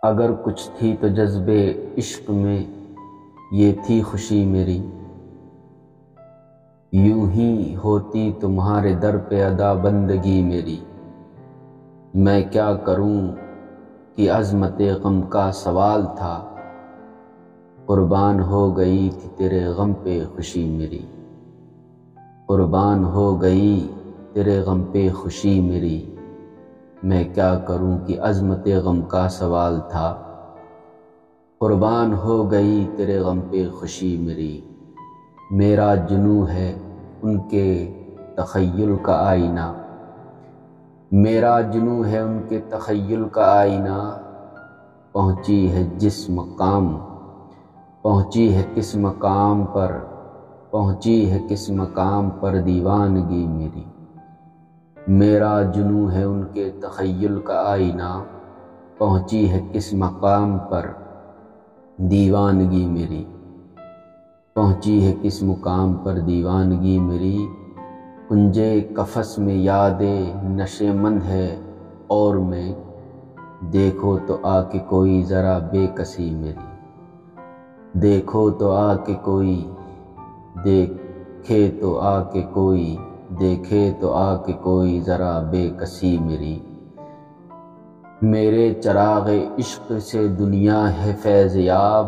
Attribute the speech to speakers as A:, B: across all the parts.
A: اگر کچھ تھی تو جذبے عشق میں یہ تھی خوشی میری، یوں ہی ہوتی تمہارے در پہ ادا بندگی میری۔ میں کیا کروں کہ عظمت غم کا سوال تھا، قربان ہو گئی تھی تیرے غم پہ خوشی میری، قربان ہو گئی تیرے غم پہ خوشی میری۔ میں کیا کروں کہ عظمت غم کا سوال تھا، قربان ہو گئی تیرے غم پہ خوشی میری۔ میرا جنوں ہے ان کے تخیل کا آئینہ، میرا جنوں ہے ان کے تخیل کا آئینہ۔ پہنچی ہے جس مقام، پہنچی ہے کس مقام پر، پہنچی ہے کس مقام پر دیوانگی میری۔ میرا جنوں ہے ان کے تخیل کا آئینہ، پہنچی ہے کس مقام پر دیوانگی میری، پہنچی ہے کس مقام پر دیوانگی میری۔ کنجے قفس میں یاد نشے مند ہے اور میں، دیکھو تو آ کے کوئی ذرا بے کسی میری، دیکھو تو آ کے کوئی، دیکھے تو آ کے کوئی، دیکھے تو آ کے کوئی ذرا بے کسی میری۔ میرے چراغ عشق سے دنیا ہے فیض یاب،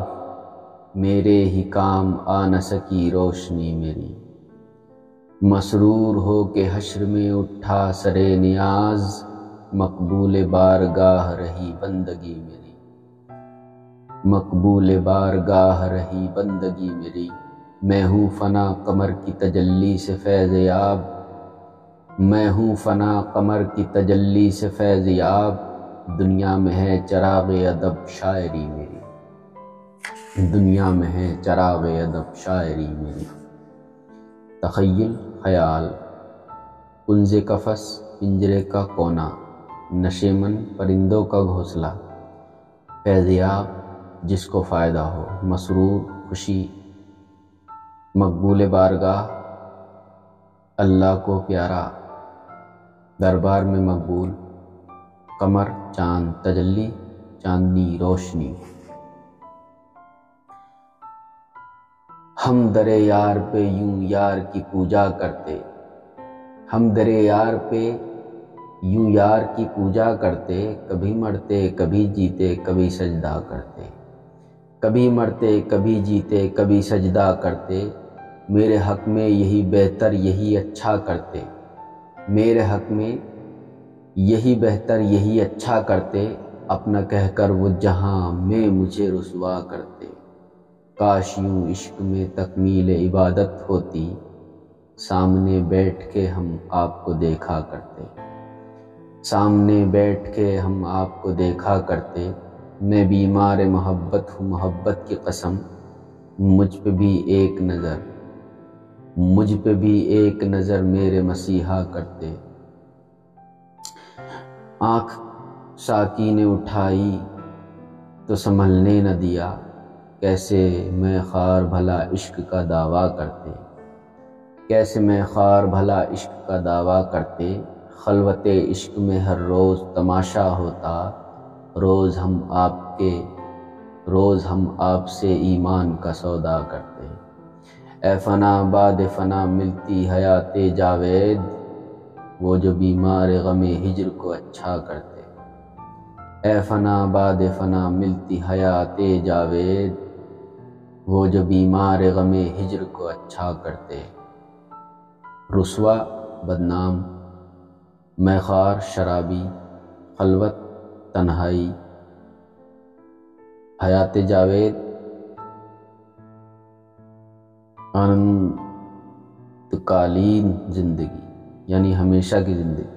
A: میرے ہی کام آ نہ سکی روشنی میری۔ مسرور ہو کے حشر میں اٹھا سرے نیاز، مقبول بارگاہ رہی بندگی میری، مقبول بارگاہ رہی بندگی میری۔ میں ہوں فنا قمر کی تجلی سے فیض یاب، میں ہوں فنا قمر کی تجلی سے فیض یاب۔ دنیا میں ہے چراغ ادب شاعری میری، دنیا میں ہے چراغ ادب شاعری میری۔ تخیل خیال، کنز قفس پنجرے کا کونا، نشیمن پرندوں کا گھونسلہ، فیضیاب جس کو فائدہ ہو، مسرور خوشی، مقبول بارگاہ اللہ کو پیارا، دربار میں مقبول، قمر چاند، تجلی چاندنی روشنی۔ ہم در یار پہ یوں یار کی پوجا کرتے، ہم در یار پہ یوں یار کی پوجا کرتے، کبھی مرتے کبھی جیتے کبھی سجدہ کرتے، کبھی مرتے کبھی جیتے کبھی سجدہ کرتے۔ میرے حق میں یہی بہتر یہی اچھا کرتے، میرے حق میں یہی بہتر یہی اچھا کرتے، اپنا کہہ کر وہ جہاں میں مجھے رسوا کرتے۔ کاش یوں عشق میں تکمیل عبادت ہوتی، سامنے بیٹھ کے ہم آپ کو دیکھا کرتے، سامنے بیٹھ کے ہم آپ کو دیکھا کرتے۔ میں بیمار محبت ہوں محبت کی قسم، مجھ پہ بھی ایک نظر، مجھ پہ بھی ایک نظر میرے مسیحا کرتے۔ آنکھ ساقی نے اٹھائی تو سنبھلنے نہ دیا، کیسے میں خار بھلا عشق کا دعویٰ کرتے، کیسے میں خار بھلا عشق کا دعویٰ کرتے۔ خلوت عشق میں ہر روز تماشا ہوتا، روز ہم آپ سے ایمان کا سودا کرتے۔ اے فنا بعد فنا ملتی حیات جاوید، وہ جو بیمار غم ہجر کو اچھا کرتے۔ اے فنا بعد فنا ملتی حیات جاوید، وہ جو بیمار غم ہجر کو اچھا کرتے۔ رسوا بدنام، میں خوار شرابی، خلوت تنہائی، حیات جاوید انت کالین زندگی یعنی ہمیشہ کی زندگی۔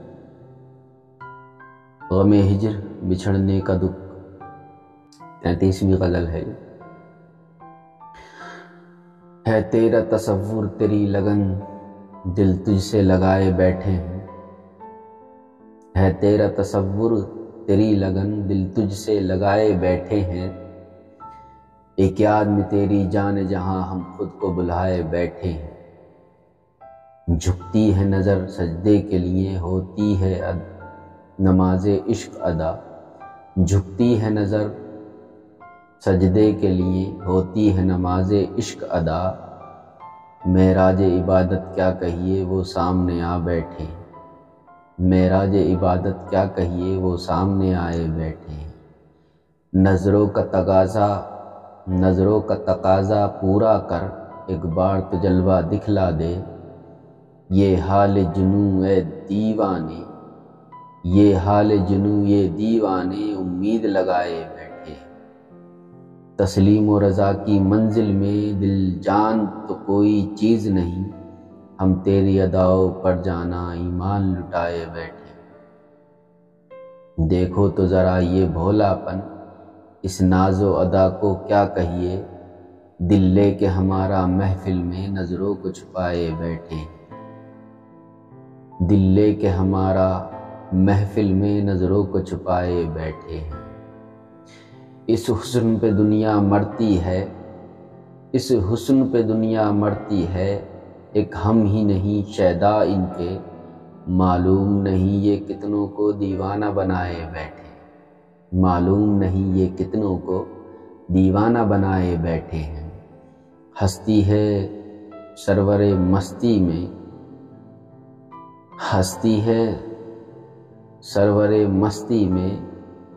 A: غم ہجر بچھڑنے کا دکھ، 33ویں غزل ہے۔ ہے تیرا تصور تیری لگن دل تجھ سے لگائے بیٹھے ہیں، ہے تیرا تصور تیری لگن دل تجھ سے لگائے بیٹھے ہیں۔ ایک یاد میں تیری جان جہاں ہم خود کو بلائے بیٹھے ہیں۔ جھکتی ہے نظر سجدے کے لیے ہوتی ہے نماز عشق ادا، جھکتی ہے نظر سجدے کے لیے ہوتی ہے نماز عشق ادا، معراج عبادت کیا کہیے وہ سامنے آ بیٹھے، معراج عبادت کیا کہیے وہ سامنے آئے بیٹھے۔ نظروں کا تقاضا پورا کر، ایک بار تو جلوہ دکھلا دے، یہ حال جنوں اے دیوانے، یہ حال جنوں یہ دیوانے امید لگائے بیٹھے۔ تسلیم و رضا کی منزل میں دل جان تو کوئی چیز نہیں، ہم تیری اداؤں پر جانا ایمان لٹائے بیٹھے۔ دیکھو تو ذرا یہ بھولا پن، اس ناز و ادا کو کیا کہیے، دل لے کے ہمارا محفل میں نظروں کو چھپائے بیٹھے، دل لے کے ہمارا محفل میں نظروں کو چھپائے بیٹھے ہیں۔ اس حسن پہ دنیا مرتی ہے، اس حسن پہ دنیا مرتی ہے، ایک ہم ہی نہیں شیدا ان کے، معلوم نہیں یہ کتنوں کو دیوانہ بنائے بیٹھے، معلوم نہیں یہ کتنوں کو دیوانہ بنائے بیٹھے ہیں۔ ہستی ہے سرور مستی میں، ہستی ہے سرور مستی میں،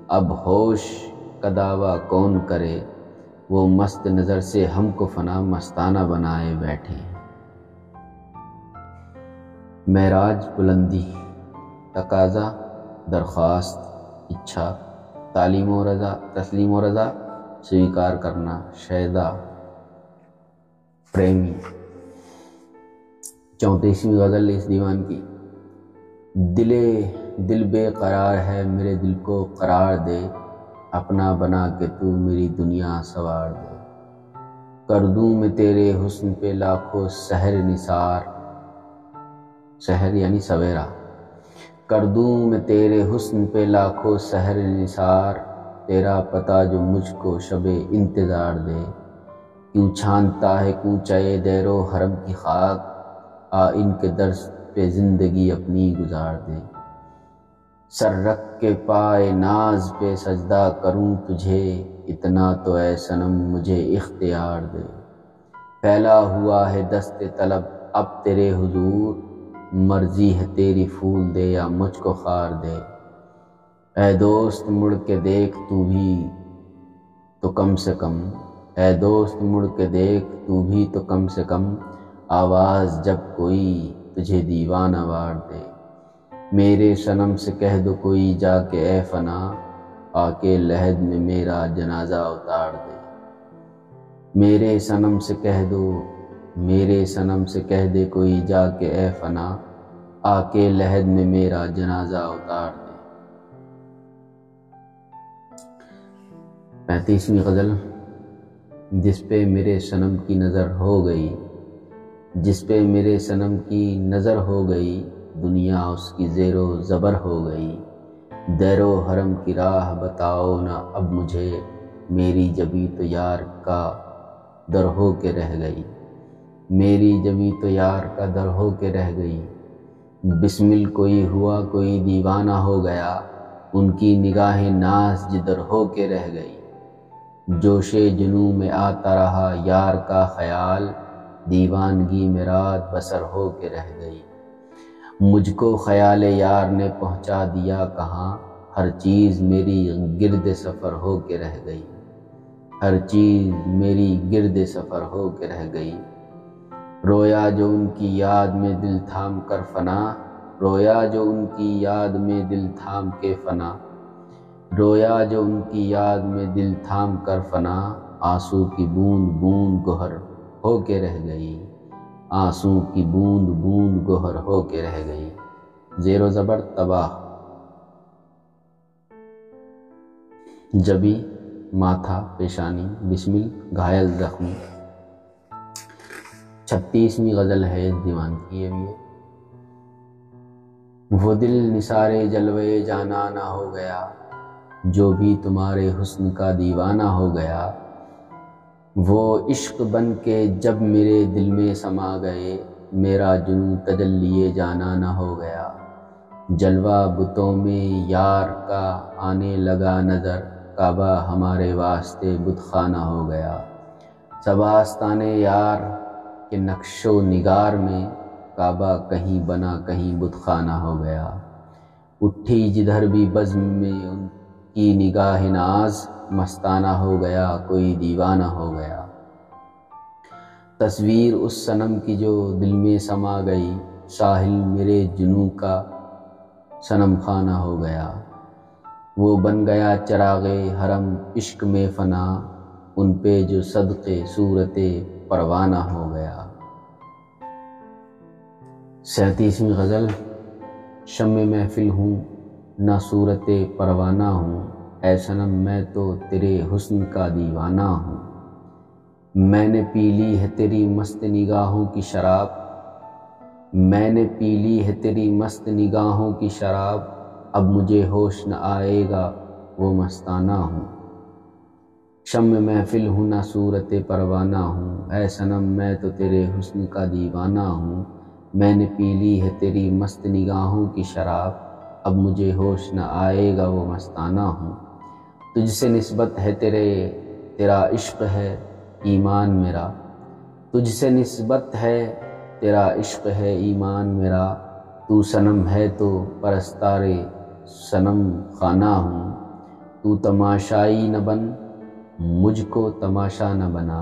A: اب ہوش کا دعویٰ کون کرے، وہ مست نظر سے ہم کو فنا مستانہ بنائے بیٹھے ہیں۔ معراج بلندی، تقاضا، درخواست، اچھا، تسلیم و رضا، سویکار کرنا، شیدا، پریمی۔ 34ویں غزل اس دیوان کی۔ دل بے قرار ہے میرے دل کو قرار دے، اپنا بنا کے تو میری دنیا سوار دے، کر دوں میں تیرے حسن پہ لاکھوں سحر نثار، سحر یعنی سویرا، کر دوں میں تیرے حسن پہ لاکھوں سحر نثار، تیرا پتہ جو مجھ کو شب انتظار دے، کیوں چھانتا ہے کوچہ دیر و حرم کی خاک، آ ان کے درس پہ زندگی اپنی گزار دے، سر رکھ کے پائے ناز پہ سجدہ کروں تجھے، اتنا تو اے صنم مجھے اختیار دے، پھیلا ہوا ہے دست طلب اب تیرے حضور، مرضی ہے تیری پھول دے یا مجھ کو خار دے، اے دوست مڑ کے دیکھ تو بھی تو کم سے کم، اے دوست مڑ کے دیکھ تو بھی تو کم سے کم، آواز جب کوئی تجھے دیوانہ وار دے، میرے صنم سے کہہ دو کوئی جا کے اے فنا، آ کے لحد میں میرا جنازہ اتار دے، میرے صنم سے کہہ دو، میرے صنم سے کہہ دے کوئی جا کے اے فنا، آ کے لحد میں میرا جنازہ اتار دے۔ 35ویں غزل۔ جس پہ میرے صنم کی نظر ہو گئی، جس پہ میرے صنم کی نظر ہو گئی، دنیا اس کی زیر و زبر ہو گئی، دیر و حرم کی راہ بتاؤ نہ اب مجھے، میری جبی تو یار کا در ہو کے رہ گئی، میری جبی تو یار کا در ہو کے رہ گئی، بسمل کوئی ہوا کوئی دیوانہ ہو گیا، ان کی نگاہ ناز جدر ہو کے رہ گئی، جوش جنوں میں آتا رہا یار کا خیال، دیوانگی میں رات بسر ہو کے رہ گئی، مجھ کو خیال یار نے پہنچا دیا کہاں، ہر چیز میری گرد سفر ہو کے رہ گئی، ہر چیز میری گرد سفر ہو کے رہ گئی، رویا جو ان کی یاد میں دل تھام کر فنا، رویا جو ان کی یاد میں دل تھام کے فنا، رویا جو ان کی یاد میں دل تھام کر فنا، آنسو کی بوند بوند گوہر ہو کے رہ گئی، آنسو کی بوند بوند گوہر ہو کے رہ گئی، زیر و زبر تباہ، جبی ماتھا پیشانی، بسمل گھائل زخمی۔ 36ویں غزل ہے اس دیوان کی۔ وہ دل نثارے جلوے جانا نہ ہو گیا، جو بھی تمہارے حسن کا دیوانہ ہو گیا، وہ عشق بن کے جب میرے دل میں سما گئے، میرا جنوں تجلیے جانا نہ ہو گیا، جلوہ بتوں میں یار کا آنے لگا نظر، کعبہ ہمارے واسطے بت خانہ ہو گیا۔ سب آستانے یار کے نقش و نگار میں کعبہ کہیں بنا کہیں بت خانہ ہو گیا۔ اٹھی جدھر بھی بزم میں ان کی نگاہ ناز، مستانہ ہو گیا کوئی دیوانہ ہو گیا۔ تصویر اس صنم کی جو دل میں سما گئی، ساحل میرے جنوں کا صنم خانہ ہو گیا۔ وہ بن گیا چراغ حرم عشق میں فنا، ان پہ جو صدقے صورت پروانہ ہو گیا۔ 37ویں غزل۔ شمع محفل ہوں نہ صورت پروانہ ہوں، اے صنم میں تو تیرے حسن کا دیوانہ ہوں۔ میں نے پی لی ہے تیری مست نگاہوں کی شراب، میں نے پی لی ہے تیری مست نگاہوں کی شراب، اب مجھے ہوش نہ آئے گا وہ مستانہ ہوں۔ شمع محفل ہوں نہ صورت پروانہ ہوں، اے صنم میں تو تیرے حسن کا دیوانہ ہوں۔ میں نے پی لی ہے تیری مست نگاہوں کی شراب، اب مجھے ہوش نہ آئے گا وہ مستانہ ہوں۔ تجھ سے نسبت ہے تیرا عشق ہے ایمان میرا، تجھ سے نسبت ہے تیرا عشق ہے ایمان میرا، تو صنم ہے تو پرستار صنم خانہ ہوں۔ تو تماشائی نہ بن مجھ کو تماشا نہ بنا،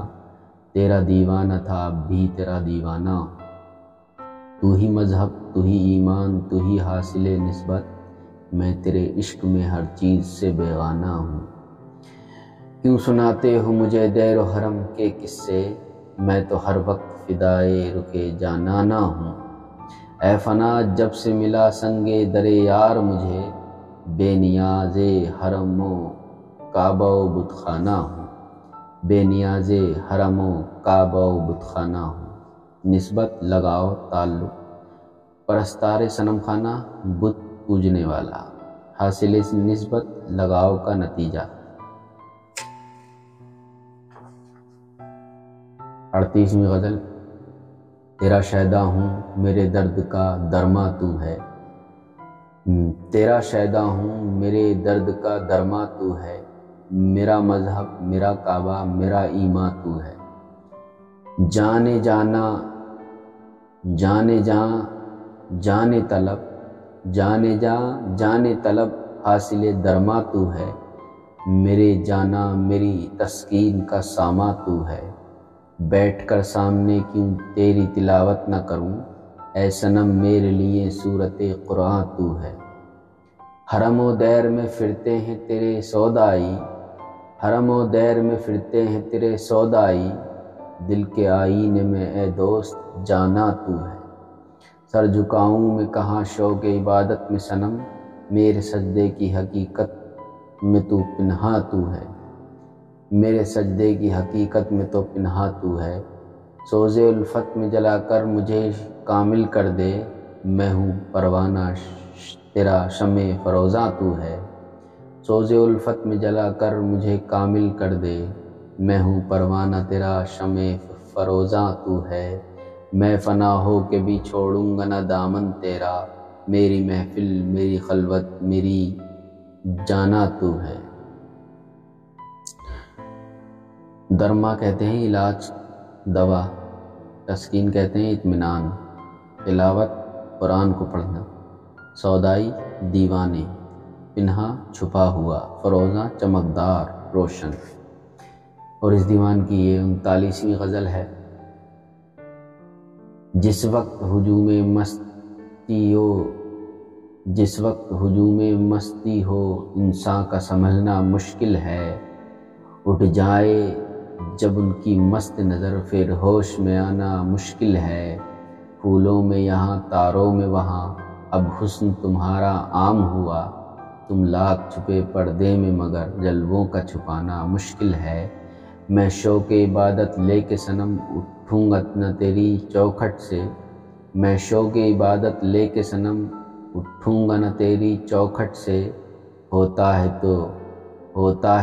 A: تیرا دیوانہ تھا اب بھی تیرا دیوانہ ہوں۔ تو ہی مذہب تو ہی ایمان تو ہی حاصل نسبت، میں تیرے عشق میں ہر چیز سے بیگانہ ہوں۔ کیوں سناتے ہو مجھے دیر و حرم کے قصے، میں تو ہر وقت فدائے رکے جانانہ ہوں۔ اے فنا جب سے ملا سنگ در یار مجھے، بے نیاز حرم و کعبہ و بت خانہ ہوں، بے نیاز حرم و کعبہ و بت خانہ ہوں۔ نسبت لگاؤ تعلق، پرستار صنم خانہ بت پوجنے والا، حاصل نسبت لگاؤ کا نتیجہ۔ 38ویں غزل۔ تیرا شیدا ہوں میرے درد کا درما تو ہے، تیرا شیدا ہوں میرے درد کا درما تو ہے، میرا مذہب میرا کعبہ میرا ایمان تو ہے۔ جانے جانا جانے جاں جانے طلب، جانے جاں جانے طلب حاصل درما تو ہے، میرے جانا میری تسکین کا ساما تو ہے۔ بیٹھ کر سامنے کیوں تیری تلاوت نہ کروں، اے صنم میرے لیے سورت قرآن تو ہے۔ حرم و دیر میں پھرتے ہیں تیرے سودائی، حرم و دیر میں پھرتے ہیں تیرے سودائی، دل کے آئینے میں اے دوست جانا تو ہے۔ سر جھکاؤں میں کہاں شوق عبادت میں صنم، میرے سجدے کی حقیقت میں تو پنہا تو ہے، میرے سجدے کی حقیقت میں تو پنہا تو ہے۔ سوز الفت میں جلا کر مجھے کامل کر دے، میں ہوں پروانہ تیرا شمع فروزاں تو ہے۔ سوز الفت میں جلا کر مجھے کامل کر دے، میں ہوں پروانہ تیرا شمع فروزاں تو ہے۔ میں فنا ہو کے بھی چھوڑوں گا نہ دامن تیرا، میری محفل میری خلوت میری جانا تو ہے۔ درما کہتے ہیں علاج دوا، تسکین کہتے ہیں اطمینان، تلاوت قرآن کو پڑھنا، سودائی دیوانے، پنہا چھپا ہوا، فروزہ چمکدار روشن۔ اور اس دیوان کی یہ 39ویں غزل ہے۔ جس وقت ہجوم مستی ہو انسان کا سنبھلنا مشکل ہے، اٹھ جائے جب ان کی مست نظر پھر ہوش میں آنا مشکل ہے۔ پھولوں میں یہاں تاروں میں وہاں اب حسن تمہارا عام ہوا، تم لاکھ چھپے پردے میں مگر جلووں کا چھپانا مشکل ہے۔ میں شوق عبادت لے کے صنم اٹھوں گا نہ تیری چوکھٹ سے، میں شوق عبادت لے کے صنم اٹھوں گا نہ تیری چوکھٹ سے، ہوتا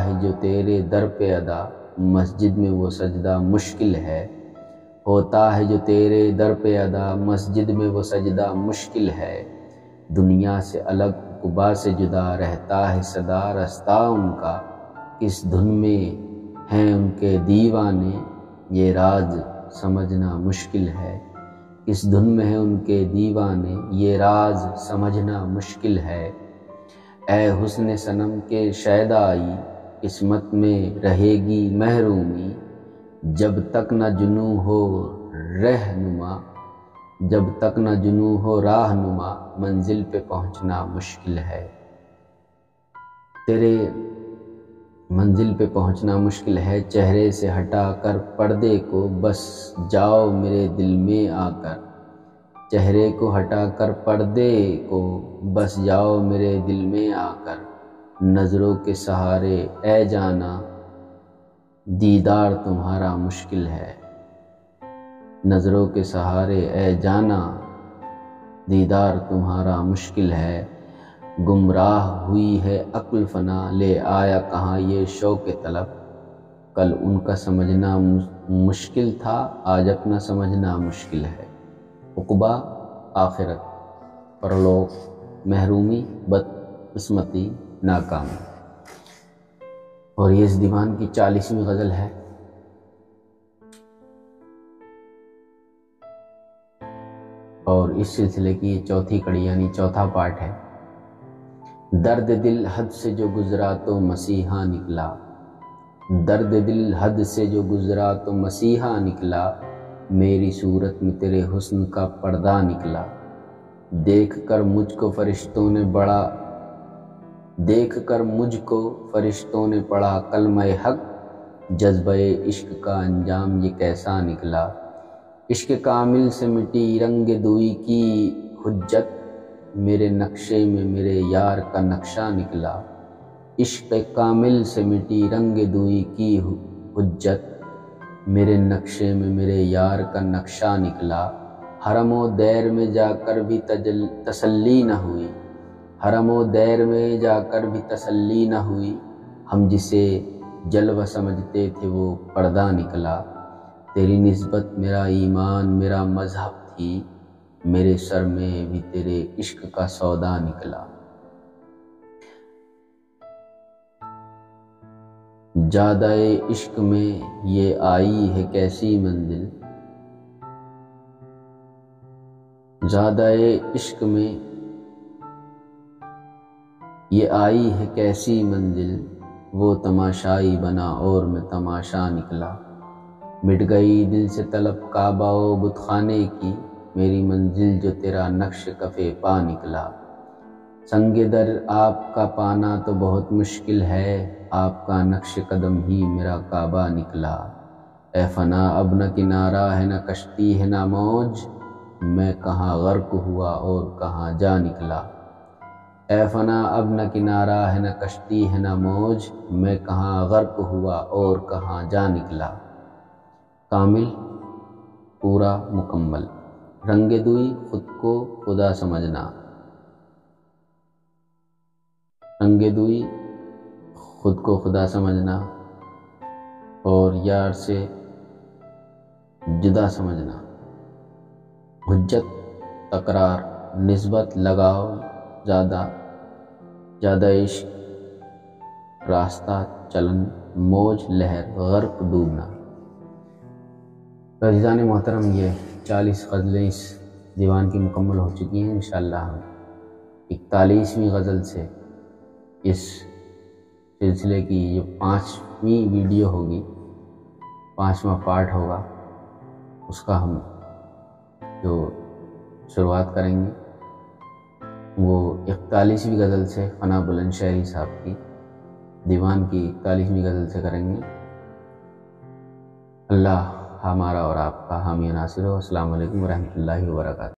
A: ہے جو تیرے در پہ ادا، مسجد میں وہ سجدہ مشکل ہے۔ ہوتا ہے جو تیرے در پہ ادا، مسجد میں وہ سجدہ مشکل ہے۔ دنیا سے الگ عقبا سے جدا رہتا ہے سدا رستہ ان کا، کس دھن میں ہیں ان کے دیوانے، یہ راز سمجھنا مشکل ہے۔ کس دھن میں ہیں ان کے دیوانے، یہ راز سمجھنا مشکل ہے۔ اے حسن صنم کے شیدائی، قسمت میں رہے گی محرومی، جب تک نہ جنوں ہو رہنما، جب تک نہ جنوں ہو راہنما، منزل پہ پہنچنا مشکل ہے۔ تیرے منزل پہ پہنچنا مشکل ہے، چہرے سے ہٹا کر پردے کو بس جاؤ میرے دل میں آ کر، چہرے کو ہٹا کر پردے کو بس جاؤ میرے دل میں آ کر، نظروں کے سہارے اے جانا دیدار تمہارا مشکل ہے، نظروں کے سہارے اے جانا دیدار تمہارا مشکل ہے۔ گمراہ ہوئی ہے عقل فنا، لے آیا کہاں یہ شوق طلب، کل ان کا سمجھنا مشکل تھا، آج اپنا سمجھنا مشکل ہے۔ عقبہ، آخرت، پرلوک، محرومی، بدقسمتی، ناکامی۔ اور یہ اس دیوان کی 40ویں غزل ہے۔ اور اس سلسلے کی یہ چوتھی کڑی یعنی چوتھا پارٹ ہے۔ درد دل حد سے جو گزرا تو مسیحا نکلا، درد دل حد سے جو گزرا تو مسیحا نکلا، میری صورت میں تیرے حسن کا پردہ نکلا، دیکھ کر مجھ کو فرشتوں نے بڑا، دیکھ کر مجھ کو فرشتوں نے پڑھا کلمہ حق، جذبہ عشق کا انجام یہ کیسا نکلا، عشق کامل سے مٹی رنگ دوئی کی حجت، میرے نقشے میں میرے یار کا نقشہ نکلا، عشق کامل سے مٹی رنگ دوئی کی حجت، میرے نقشے میں میرے یار کا نقشہ نکلا، حرم و دیر میں جا کر بھی تسلی نہ ہوئی، حرم و دیر میں جا کر بھی تسلی نہ ہوئی، ہم جسے جلوہ سمجھتے تھے وہ پردہ نکلا، تیری نسبت میرا ایمان میرا مذہب تھی، میرے سر میں بھی تیرے عشق کا سودا نکلا، جادہ عشق میں یہ آئی ہے کیسی منزل، زادہ عشق میں یہ آئی ہے کیسی منزل، وہ تماشائی بنا اور میں تماشا نکلا، مٹ گئی دل سے طلب کعبہ و بت خانے کی، میری منزل جو تیرا نقش کفے پا نکلا، سنگ در آپ کا پانا تو بہت مشکل ہے، آپ کا نقش قدم ہی میرا کعبہ نکلا، اے فنا اب نہ کنارہ ہے نہ کشتی ہے نہ موج، میں کہاں غرق ہوا اور کہاں جا نکلا، اے فنا اب نہ کنارہ ہے نہ کشتی ہے نہ موج، میں کہاں غرق ہوا اور کہاں جا نکلا، کامل، پورا، مکمل، رنگ دوئی، خود کو خدا سمجھنا، رنگ دوئی، خود کو خدا سمجھنا اور یار سے جدا سمجھنا، حجت، تکرار، نسبت، لگاؤ، زیادہ عشق، راستہ، چلن، موج، لہر، غرق، ڈوبنا۔ عزیزان محترم، یہ 40 غزلیں اس دیوان کی مکمل ہو چکی ہیں۔ انشاءاللہ ہم 41ویں غزل سے اس سلسلے کی جو 5ویں ویڈیو ہوگی، 5واں پارٹ ہوگا، اس کا ہم جو شروعات کریں گے وہ 41ویں غزل سے، فنا بلند شہری صاحب کی دیوان کی 41ویں غزل سے کریں گے۔ اللہ ہمارا اور آپ کا حامی ناصر ہو۔ السلام علیکم ورحمۃ اللہ وبرکاتہ۔